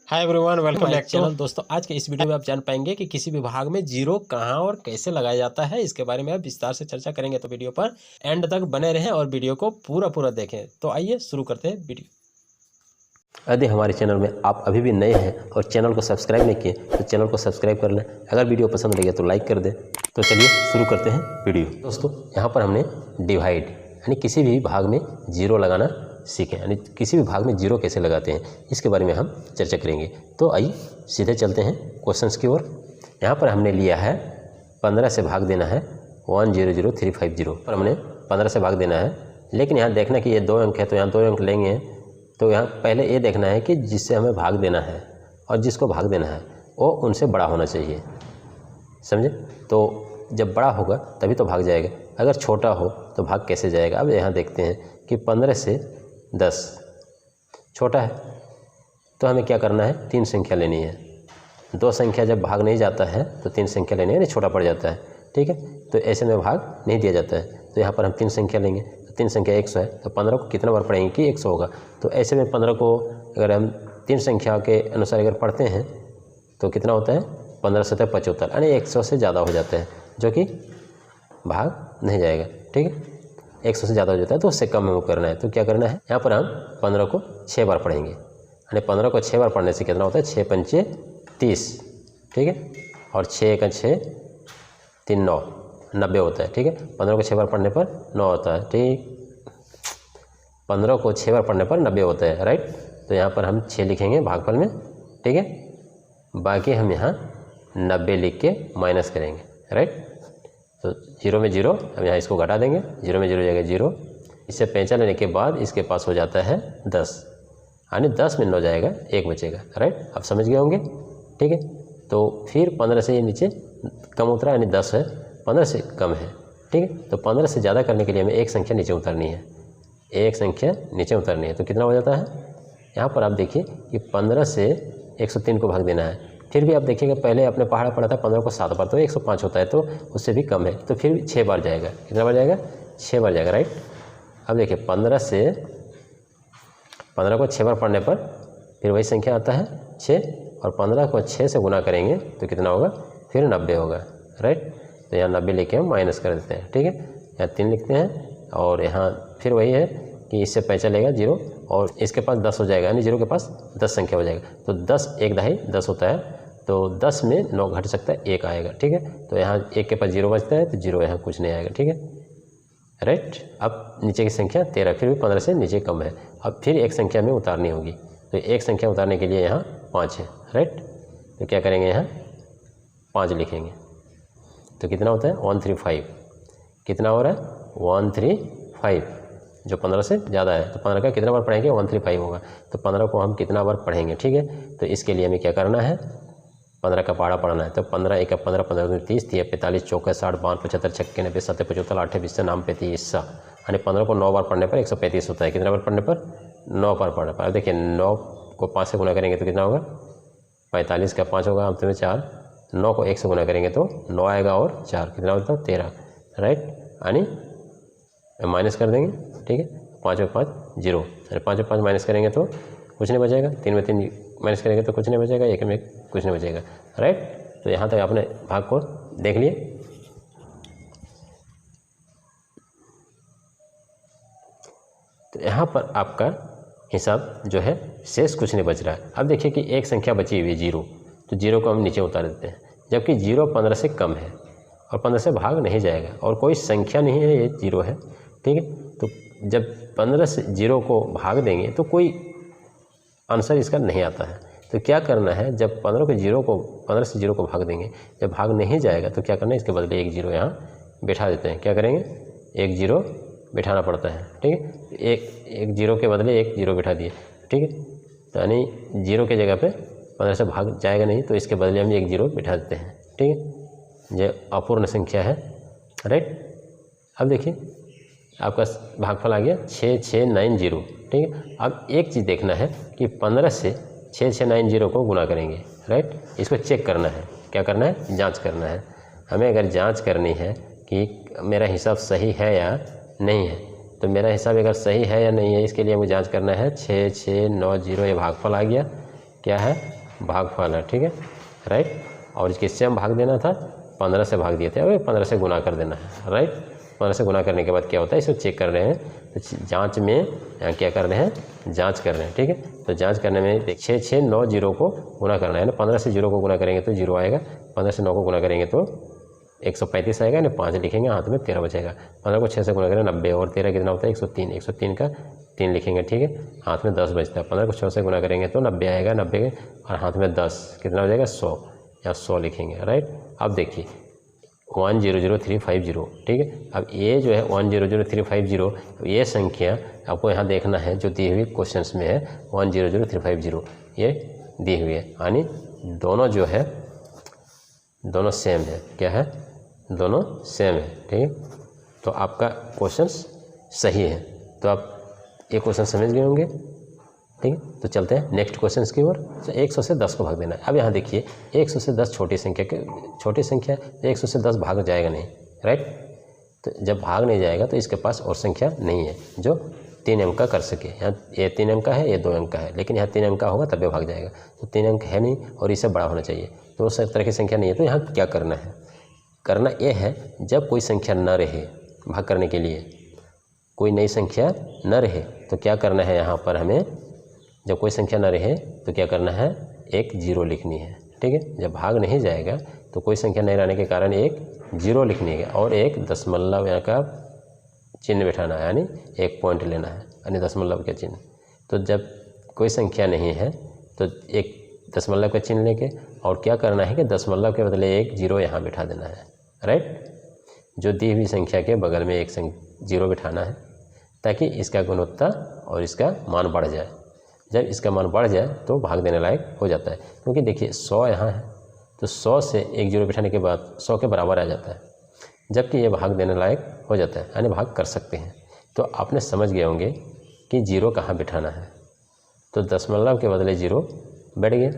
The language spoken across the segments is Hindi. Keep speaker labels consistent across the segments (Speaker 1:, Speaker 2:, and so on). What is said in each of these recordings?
Speaker 1: Hi everyone, welcome back
Speaker 2: channel.
Speaker 1: Channel. दोस्तों, आज के इस वीडियो में आप जान पाएंगे कि किसी भी भाग में जीरो कहां और कैसे लगाया जाता है। इसके बारे में आप विस्तार से चर्चा करेंगे, तो वीडियो पर एंड तक बने रहें और वीडियो को पूरा देखें। तो आइए शुरू करते हैं वीडियो।
Speaker 2: यदि हमारे चैनल में आप अभी भी नए हैं और चैनल को सब्सक्राइब नहीं किए तो चैनल को सब्सक्राइब कर लें। अगर वीडियो पसंद लगे तो लाइक कर दें। तो चलिए शुरू करते हैं वीडियो। दोस्तों, यहाँ पर हमने डिवाइड यानी किसी भी भाग में जीरो लगाना सीखें, यानी किसी भी भाग में जीरो कैसे लगाते हैं इसके बारे में हम चर्चा करेंगे। तो आइए सीधे चलते हैं क्वेश्चंस की ओर। यहाँ पर हमने लिया है 15 से भाग देना है 100350 पर हमने 15 से भाग देना है। लेकिन यहाँ देखना कि ये 2 अंक है तो यहाँ 2 अंक लेंगे। तो यहाँ पहले ये देखना है कि जिससे हमें भाग देना है और जिसको भाग देना है वो उनसे बड़ा होना चाहिए, समझे। तो जब बड़ा होगा तभी तो भाग जाएगा, अगर छोटा हो तो भाग कैसे जाएगा। अब यहाँ देखते हैं कि 15 से 10 छोटा है तो हमें क्या करना है, 3 संख्या लेनी है। 2 संख्या जब भाग नहीं जाता है तो 3 संख्या लेनी है, यानी छोटा पड़ जाता है, ठीक है। तो ऐसे में भाग नहीं दिया जाता है, तो यहाँ पर हम 3 संख्या लेंगे। तो 3 संख्या 100 है, तो 15 को कितना बार पढ़ेंगे कि 100 होगा। तो ऐसे में 15 को अगर हम 3 संख्या के अनुसार अगर पढ़ते हैं तो कितना होता है, 15 से 75, यानी 100 से ज़्यादा हो जाता है, जो कि भाग नहीं जाएगा, ठीक है। 100 से ज़्यादा हो जाता है तो उससे कम हमें करना है। तो क्या करना है, यहाँ पर हम 15 को 6 बार पढ़ेंगे, यानी 15 को 6 बार पढ़ने से कितना होता है, 6 पंचे 30, ठीक है। और 6 का 6 3 9 90 होता है, ठीक है। 15 को 6 बार पढ़ने पर 9 होता है, ठीक। 15 को 6 बार पढ़ने पर 90 होता है, राइट। तो यहाँ पर हम 6 लिखेंगे भागफल में, ठीक है। बाकी हम यहाँ 90 लिख के माइनस करेंगे, राइट। तो 0 में 0, हम यहाँ इसको घटा देंगे, 0 में 0 जाएगा 0। इससे 5 लेने के बाद इसके पास हो जाता है 10, यानी 10 में 9 जाएगा, 1 बचेगा, राइट। आप समझ गए होंगे, ठीक है। तो फिर 15 से ये नीचे कम उतरा, यानी 10 है, 15 से कम है, ठीक है। तो 15 से ज़्यादा करने के लिए हमें एक संख्या नीचे उतरनी है, एक संख्या नीचे उतरनी है। तो कितना हो जाता है, यहाँ पर आप देखिए कि 15 से 103 को भाग देना है। फिर भी आप देखिएगा, पहले आपने पहाड़ा पढ़ा था 15 को 7 बार, तो 105 होता है, तो उससे भी कम है। तो फिर भी 6 बार जाएगा, कितना बार जाएगा, 6 बार जाएगा, राइट। अब देखिए 15 को 6 बार पढ़ने पर फिर वही संख्या आता है 6, और 15 को 6 से गुना करेंगे तो कितना होगा, फिर 90 होगा, राइट। तो यहाँ 90 लेके हम माइनस कर देते हैं, ठीक है। यहाँ 3 लिखते हैं, और यहाँ फिर वही है कि इससे 5 चलेगा 0, और इसके पास 10 हो जाएगा, यानी 0 के पास 10 संख्या हो जाएगा। तो 10 1 दहाई 10 होता है, तो 10 में 9 घट सकता है, 1 आएगा, ठीक है। तो यहाँ 1 के पास 0 बचता है, तो 0 यहाँ कुछ नहीं आएगा, ठीक है, राइट। अब नीचे की संख्या 13, फिर भी 15 से नीचे कम है। अब फिर एक संख्या में उतारनी होगी, तो एक संख्या उतारने के लिए यहाँ 5 है, राइट। तो क्या करेंगे, यहाँ 5 लिखेंगे, तो कितना होता है 135, कितना हो रहा है 135, जो 15 से ज़्यादा है। तो 15 का कितना बार पढ़ेंगे, 135 होगा। तो 15 को हम कितना बार पढ़ेंगे, ठीक है। तो इसके लिए हमें क्या करना है, 15 का पहाड़ा पढ़ना है। तो 15 1 15 15 2 30 30 45 चौका 60 52 75 56 90 70 75 8 20 नाम 35, यानी 15 को 9 बार पढ़ने पर 135 होता है। कितना बार पढ़ने पर, 9 बार पढ़ने पर। अब देखिए 9 को 5 से गुना करेंगे तो कितना होगा, 45 का 5 होगा, अंत में 4। 9 को 1 से गुना करेंगे तो 9 आएगा, और 4 कितना होता है 13, राइट। यानी माइनस कर देंगे, ठीक है। 5 में 5 0, अरे 5 में 5 माइनस करेंगे तो कुछ नहीं बचेगा, 3 में 3 माइनस करेंगे तो कुछ नहीं बचेगा, 1 में 1 कुछ नहीं बचेगा, राइट। तो यहाँ तक आपने भाग को देख लिए। तो यहाँ पर आपका हिसाब जो है शेष कुछ नहीं बच रहा है। अब देखिए कि एक संख्या बची हुई है 0, तो 0 को हम नीचे उतार देते हैं, जबकि 0 15 से कम है और 15 से भाग नहीं जाएगा, और कोई संख्या नहीं है, ये 0 है, ठीक है। तो जब 15 से 0 को भाग देंगे तो कोई आंसर इसका नहीं आता है। तो क्या करना है, जब 15 से 0 को भाग देंगे, जब भाग नहीं जाएगा तो क्या करना है, इसके बदले 1 0 यहाँ बैठा देते हैं। क्या करेंगे, 1 0 बैठाना पड़ता है, ठीक है। एक 0 के बदले 1 0 बैठा दिए, ठीक है। तो यानी 0 के जगह पे 15 से भाग जाएगा नहीं, तो इसके बदले हम 1 0 बैठा देते हैं, ठीक है। ये अपूर्ण संख्या है, राइट। अब देखिए आपका भागफल आ गया 6690, ठीक है। अब एक चीज़ देखना है कि 15 से 6690 को गुना करेंगे, राइट। इसको चेक करना है, क्या करना है, जांच करना है। हमें अगर जांच करनी है कि मेरा हिसाब सही है या नहीं है, तो मेरा हिसाब अगर सही है या नहीं है, इसके लिए मुझे जांच करना है। 6690 ये भागफल आ गया, क्या है, भागफल है, ठीक है, राइट। और किससे हम भाग देना था, 15 से भाग दिए थे, और 15 से गुना कर देना है, राइट। 15 से गुना करने के बाद क्या होता है, इसको चेक कर रहे हैं, तो जांच में क्या कर रहे हैं, जांच कर रहे हैं, ठीक है। तो जांच करने में 6 6 9 0 को गुना करना है ना, 15 से 0 को गुना करेंगे तो 0 आएगा, 15 से 9 को गुना करेंगे तो 135 आएगा ना, 5 लिखेंगे, हाथ में 13 बचेगा। 15 को 6 से गुना करें 90, और 13 कितना होता है, 103, 103 का 3 लिखेंगे, ठीक है, हाथ में 10 बचता है। 15 को 6 से गुना करेंगे तो 90 आएगा, 90 के और हाथ में 10 कितना हो जाएगा, 100, या 100 लिखेंगे, राइट। अब देखिए 100350, ठीक है। अब ये जो है 100350, ये संख्या आपको यहाँ देखना है, जो दी हुई क्वेश्चंस में है 100350, ये दी हुई है, यानी दोनों जो है दोनों सेम है, क्या है, दोनों सेम है, ठीक है। तो आपका क्वेश्चंस सही है, तो आप ये क्वेश्चन समझ गए होंगे, ठीक है। तो चलते हैं नेक्स्ट क्वेश्चन की ओर। तो 100 से 10 को भाग देना है। अब यहाँ देखिए 100 से 10 छोटी संख्या 100 से 10 भाग जाएगा नहीं, राइट। तो जब भाग नहीं जाएगा तो इसके पास और संख्या नहीं है जो 3 अंक का कर सके। यहाँ ये 3 अंक का है, ये 2 अंक का है, लेकिन यहाँ 3 अंक का होगा तब भी भाग जाएगा। तो 3 अंक है नहीं और इससे बड़ा होना चाहिए, तो उस तरह की संख्या नहीं है। तो यहाँ क्या करना है, करना ये है, जब कोई संख्या न रहे भाग करने के लिए, कोई नई संख्या न रहे, तो क्या करना है, यहाँ पर हमें जब कोई संख्या न रहे तो क्या करना है, एक 0 लिखनी है, ठीक है। जब भाग नहीं जाएगा तो कोई संख्या नहीं रहने के कारण एक 0 लिखनी है, और एक दशमलव यहाँ का चिन्ह बिठाना है, यानी एक पॉइंट लेना है, यानी दशमलव का चिन्ह। तो जब कोई संख्या नहीं है तो एक दशमलव का चिन्ह लेके, और क्या करना है कि दशमलव के बदले एक 0 यहाँ बिठा देना है, राइट। जो दी हुई संख्या के बगल में एक 0 बिठाना है, ताकि इसका गुणोत्तर और इसका मान बढ़ जाए। जब इसका मान बढ़ जाए तो भाग देने लायक हो जाता है, क्योंकि देखिए 100 यहाँ है, तो 100 से एक 0 बिठाने के बाद 100 के बराबर आ जाता है, जबकि ये भाग देने लायक हो जाता है, यानी भाग कर सकते हैं। तो आपने समझ गए होंगे कि 0 कहाँ बिठाना है। तो दशमलव के बदले 0 बैठ गया,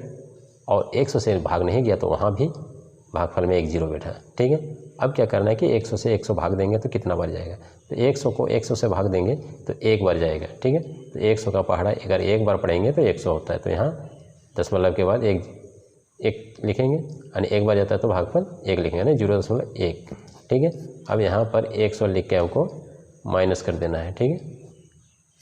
Speaker 2: और 100 से भाग नहीं गया तो वहाँ भी भागफल में एक 0 बैठा, ठीक है। अब क्या करना है कि 100 से 100 भाग देंगे तो कितना बार जाएगा, तो 100 को 100 से भाग देंगे तो एक बार जाएगा, ठीक है। तो 100 का पहाड़ा अगर एक बार पढ़ेंगे तो 100 होता है, तो यहाँ दशमलव के बाद एक लिखेंगे, यानी एक बार जाता है तो भागफल 1 लिखेंगे, यानी 0.1, ठीक है। अब यहाँ पर 100 लिख के आपको माइनस कर देना है, ठीक है।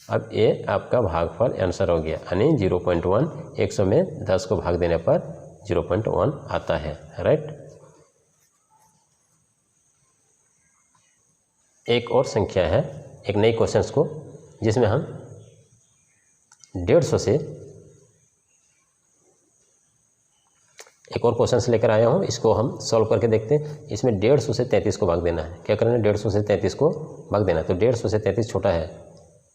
Speaker 2: अब ये आपका भागफल आंसर हो गया, यानी 0.1। 100 में 10 को भाग देने पर 0.1 आता है, राइट। एक और संख्या है, एक नई क्वेश्चंस को, जिसमें हम 150 से एक और क्वेश्चन लेकर आया हूँ, इसको हम सॉल्व करके देखते हैं। इसमें 150 से 33 को भाग देना है। क्या करना है, 150 से 33 को भाग देना है। तो 150 से 33 छोटा है,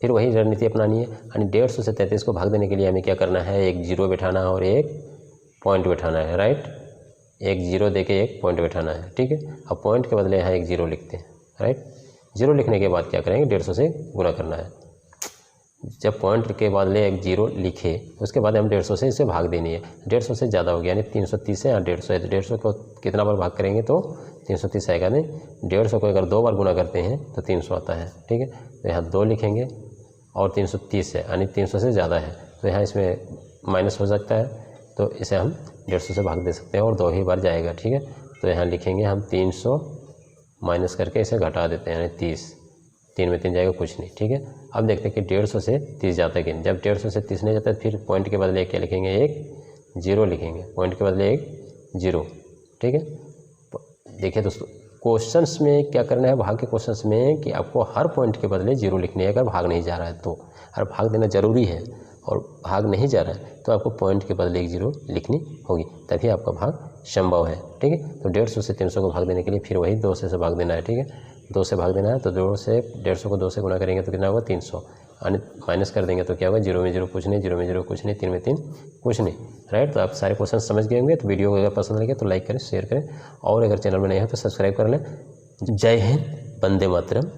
Speaker 2: फिर वही रणनीति अपनानी है, यानी 150 से 33 को भाग देने के लिए हमें क्या करना है, एक 0 बैठाना है और एक पॉइंट बैठाना है, राइट। एक 0 देके एक पॉइंट बैठाना है, ठीक है। अब पॉइंट के बदले यहाँ एक 0 लिखते हैं, राइट। 0 लिखने के बाद क्या करेंगे, 150 से गुना करना है। जब पॉइंट के बदले एक 0 लिखे उसके बाद हम 150 से इसे भाग देनी है। 150 से ज़्यादा हो गया, यानी 330 है या 150 है, तो 150 को कितना बार भाग करेंगे तो 330 आएगा। नहीं, 150 को अगर 2 बार गुना करते हैं तो 300 आता है, ठीक है। तो यहाँ 2 लिखेंगे, और 330 है, यानी 300 से ज़्यादा है, तो यहाँ इसमें माइनस हो सकता है, तो इसे हम 150 से भाग दे सकते हैं, और 2 ही बार जाएगा, ठीक है। तो यहाँ लिखेंगे हम 300 माइनस करके इसे घटा देते हैं, यानी 30, 3 में 3 जाएगा, कुछ नहीं, ठीक है। अब देखते हैं कि 150 से 30 जाता है कि नहीं। जब 150 से 30 नहीं जाता है, फिर पॉइंट के बदले क्या लिखेंगे, एक 0 लिखेंगे, पॉइंट के बदले एक 0, ठीक है। देखिए दोस्तों, क्वेश्चंस में क्या करना है, भाग के क्वेश्चंस में, कि आपको हर पॉइंट के बदले 0 लिखनी है। अगर भाग नहीं जा रहा है तो, हर भाग देना जरूरी है, और भाग नहीं जा रहा है तो आपको पॉइंट के बदले एक 0 लिखनी होगी, तभी आपका भाग संभव है, ठीक है। तो 150 से 300 को भाग देने के लिए फिर वही 2 से भाग देना है, ठीक है। 2 से भाग देना है, तो 2 से 150 को 2 से गुना करेंगे तो कितना होगा, 300, यानी माइनस कर देंगे तो क्या होगा, 0 में 0 कुछ नहीं, 0 में 0 कुछ नहीं, 3 में 3 कुछ नहीं, राइट। तो आप सारे क्वेश्चन समझ गए होंगे। तो वीडियो को अगर पसंद लगे तो लाइक करें, शेयर करें, और अगर चैनल में नए हो तो सब्सक्राइब कर लें। जय हिंद, वंदे मातरम।